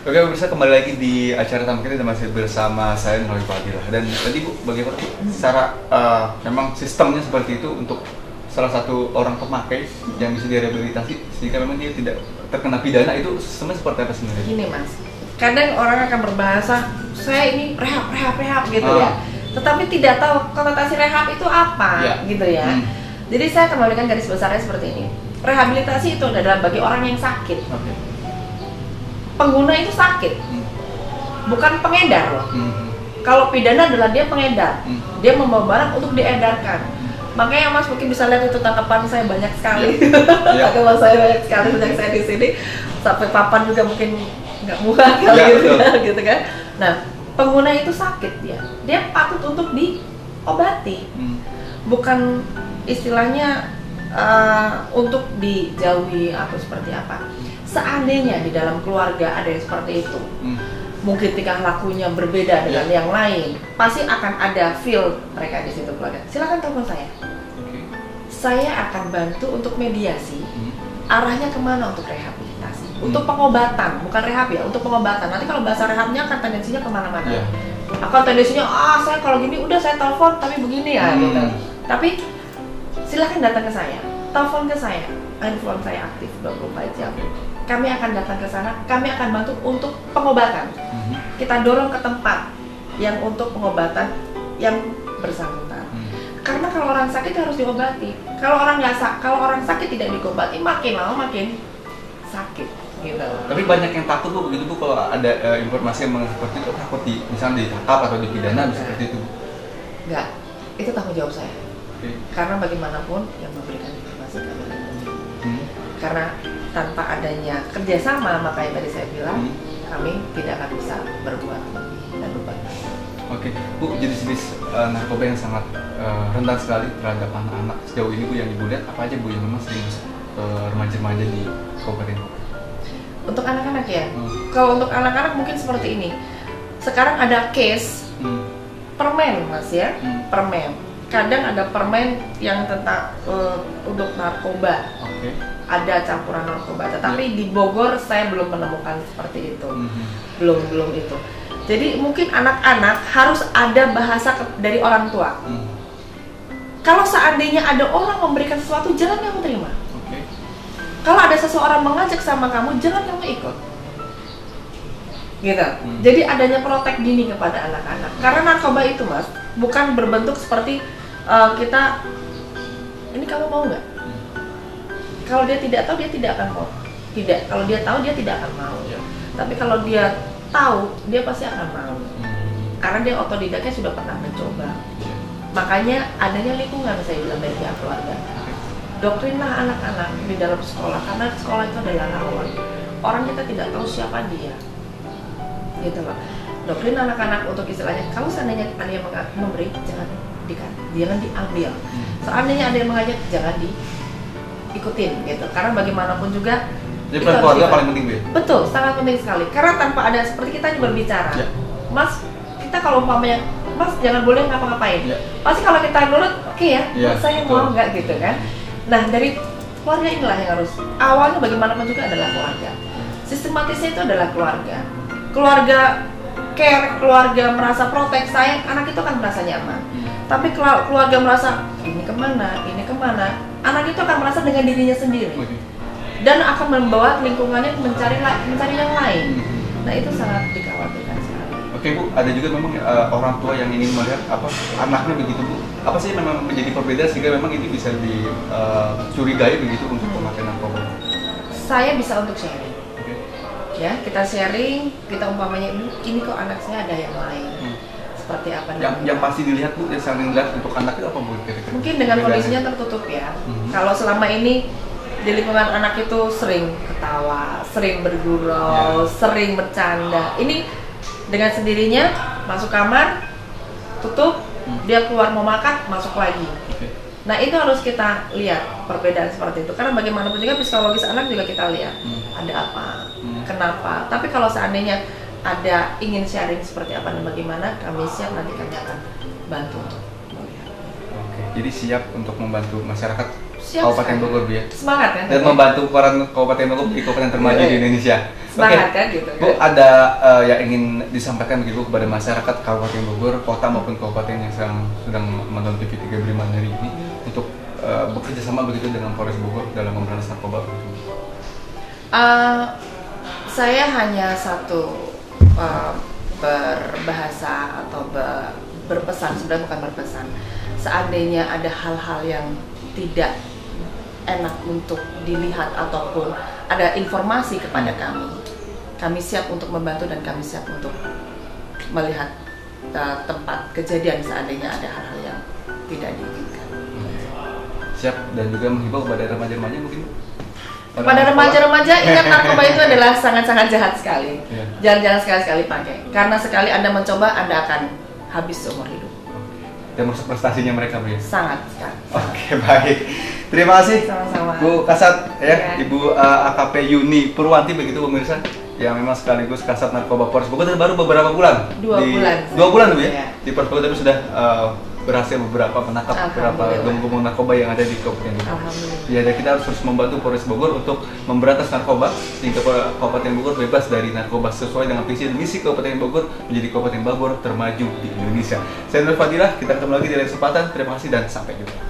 Oke pemirsa, kembali lagi di acara tamu kita dan masih bersama saya Nurul Fadilah. Dan tadi Bu, bagaimana secara memang sistemnya seperti itu untuk salah satu orang pemakai yang bisa direhabilitasi sehingga memang dia tidak terkena pidana, itu sistemnya seperti apa sebenarnya? Gini Mas, kadang orang akan berbahasa saya ini rehab gitu ya, tetapi tidak tahu konotasi rehab itu apa gitu ya. Jadi saya kembalikan garis besarnya seperti ini. Rehabilitasi itu adalah bagi orang yang sakit. Pengguna itu sakit, bukan pengedar loh. Kalau pidana adalah dia pengedar, dia membawa barang untuk diedarkan. Makanya Mas mungkin bisa lihat itu tangkapan saya banyak sekali. Tangkapan saya banyak sekali sejak saya di sini, sampai papan juga mungkin nggak muat kali gitu kan. Nah, pengguna itu sakit dia patut untuk diobati, bukan istilahnya untuk dijauhi atau seperti apa. Seandainya di dalam keluarga ada yang seperti itu, mungkin tingkah lakunya berbeda dengan yang lain, pasti akan ada feel mereka di situ keluarga. Silakan telepon saya. Saya akan bantu untuk mediasi. Arahnya kemana untuk rehabilitasi, untuk pengobatan, bukan rehab ya, untuk pengobatan. Nanti kalau bahasa rehabnya akan tendensinya kemana-mana. Akan tendensinya, saya kalau gini udah saya telepon tapi begini ya gitu. Tapi silakan datang ke saya, telepon ke saya, handphone saya aktif 24 jam. Kami akan datang ke sana, kami akan bantu untuk pengobatan. Kita dorong ke tempat yang untuk pengobatan yang bersangkutan. Karena kalau orang sakit harus diobati. Kalau orang sakit tidak diobati, makin lama makin sakit. Gitu. Tapi banyak yang takut Bu, begitu Bu, kalau ada informasi yang seperti itu, takut misalnya ditangkap atau dipidana seperti itu. Enggak, itu tanggung jawab saya. Karena bagaimanapun yang memberikan informasi kami lindungi. Karena tanpa adanya kerjasama, makanya tadi saya bilang kami tidak akan bisa berbuat lebih dan berbagi. Oke, Bu, jenis-jenis narkoba yang sangat rentan sekali terhadap anak-anak sejauh ini Bu yang Ibu lihat, apa aja Bu yang memang sering remaja-remaja di Kabupaten? Untuk anak-anak ya, kalau untuk anak-anak mungkin seperti ini. Sekarang ada case permen Mas ya, permen. Kadang ada permen yang tentang untuk narkoba. Ada campuran narkoba, tetapi di Bogor saya belum menemukan seperti itu. Belum itu. Jadi mungkin anak-anak harus ada bahasa dari orang tua. Kalau seandainya ada orang memberikan sesuatu, jangan kamu terima. Kalau ada seseorang mengajak sama kamu, jangan kamu ikut. Gitu. Jadi adanya protek dini kepada anak-anak. Karena narkoba itu Mas, bukan berbentuk seperti kita, ini kamu mau nggak? Kalau dia tidak tahu, dia tidak akan mau. Tidak. Kalau dia tahu, dia tidak akan mau. Tapi kalau dia tahu, dia pasti akan mau. Karena dia otodidaknya sudah pernah mencoba. Makanya adanya lingkungan, saya bilang, dari pihak keluarga. Doktrinlah anak-anak di dalam sekolah, karena sekolah itu adalah rawan. Orang kita tidak tahu siapa dia. Gitu loh. Doktrin anak-anak untuk istilahnya, kalau seandainya ada yang memberi, jangan diambil. Seandainya ada yang mengajak, jangan ikutin gitu, karena bagaimanapun juga jadi peran keluarga paling penting Bu. Betul, sangat penting sekali, karena tanpa ada seperti kita berbicara, Mas, kita kalau umpamanya Mas jangan boleh ngapa-ngapain, pasti kalau kita nurut, oke ya, saya mau nggak gitu kan. Nah dari keluarga inilah yang harus, awalnya bagaimanapun juga adalah keluarga, sistematisnya itu adalah keluarga care, keluarga merasa protek, sayang, anak itu akan merasa nyaman. Tapi keluarga merasa ini kemana, anak itu akan merasa dengan dirinya sendiri dan akan membawa lingkungannya mencari yang lain. Nah itu sangat dikhawatirkan sekali. Oke Bu, ada juga memang orang tua yang ingin melihat anaknya begitu Bu. Apa sih memang menjadi perbedaan sehingga memang ini bisa dicurigai begitu untuk pemakaian narkoba? Saya bisa untuk sharing. Ya, kita sharing, kita umpamanya ini kok anak saya ada yang lain. Seperti apa yang pasti dilihat Bu, yang sering dilihat untuk anak itu apa Bu? Mungkin dengan kondisinya tertutup ya. Kalau selama ini di lingkungan anak itu sering ketawa, sering bergurau, sering bercanda. Ini dengan sendirinya masuk kamar, tutup, dia keluar mau makan, masuk lagi. Nah itu harus kita lihat perbedaan seperti itu. Karena bagaimanapun juga psikologis anak juga kita lihat ada apa, kenapa. Tapi kalau seandainya ada ingin sharing seperti apa dan bagaimana, kami siap, nanti kami akan bantu untuk melihat. Oke, jadi siap untuk membantu masyarakat Siap Kabupaten Bogor ya. Semangat kan? Dan membantu peran Kabupaten Bogor di kabupaten termaju di Indonesia. Semangat kan gitu. Bu, ada yang ingin disampaikan begitu kepada masyarakat Kabupaten Bogor, kota maupun kabupaten yang sedang menonton TV 3 Beriman hari ini untuk bekerja sama begitu dengan Polres Bogor dalam memberantas narkoba? Saya hanya satu berbahasa atau berpesan, sebenarnya bukan berpesan. Seandainya ada hal-hal yang tidak enak untuk dilihat ataupun ada informasi kepada kami siap untuk membantu dan kami siap untuk melihat tempat kejadian seandainya ada hal-hal yang tidak diinginkan. Siap, dan juga menghimbau kepada remaja-remaja mungkin? Kepada remaja-remaja, ingat narkoba itu adalah sangat-sangat jahat sekali. Jangan sekali-sekali pakai, karena sekali Anda mencoba, Anda akan habis seumur hidup. Dan merusak prestasinya mereka, Bu ya? Sangat sekali. Oke, baik. Terima kasih. Sama-sama. Bu Kasat ya, Ibu AKP Yuni Purwanti begitu pemirsa, yang memang sekaligus Kasat Narkoba Polres Bogor dan baru beberapa bulan. 2 bulan. 2 bulan Bu ya? Ya. Di Polres Bogor tapi sudah berhasil menangkap beberapa gembong narkoba yang ada di Kabupaten Bogor. Alhamdulillah. Ya, dan kita harus terus membantu Polres Bogor untuk memberantas narkoba sehingga Kabupaten Bogor bebas dari narkoba sesuai dengan visi dan misi Kabupaten Bogor menjadi Kabupaten Bogor termaju di Indonesia. Saya Nur Fadilah, kita ketemu lagi di lain kesempatan. Terima kasih dan sampai jumpa.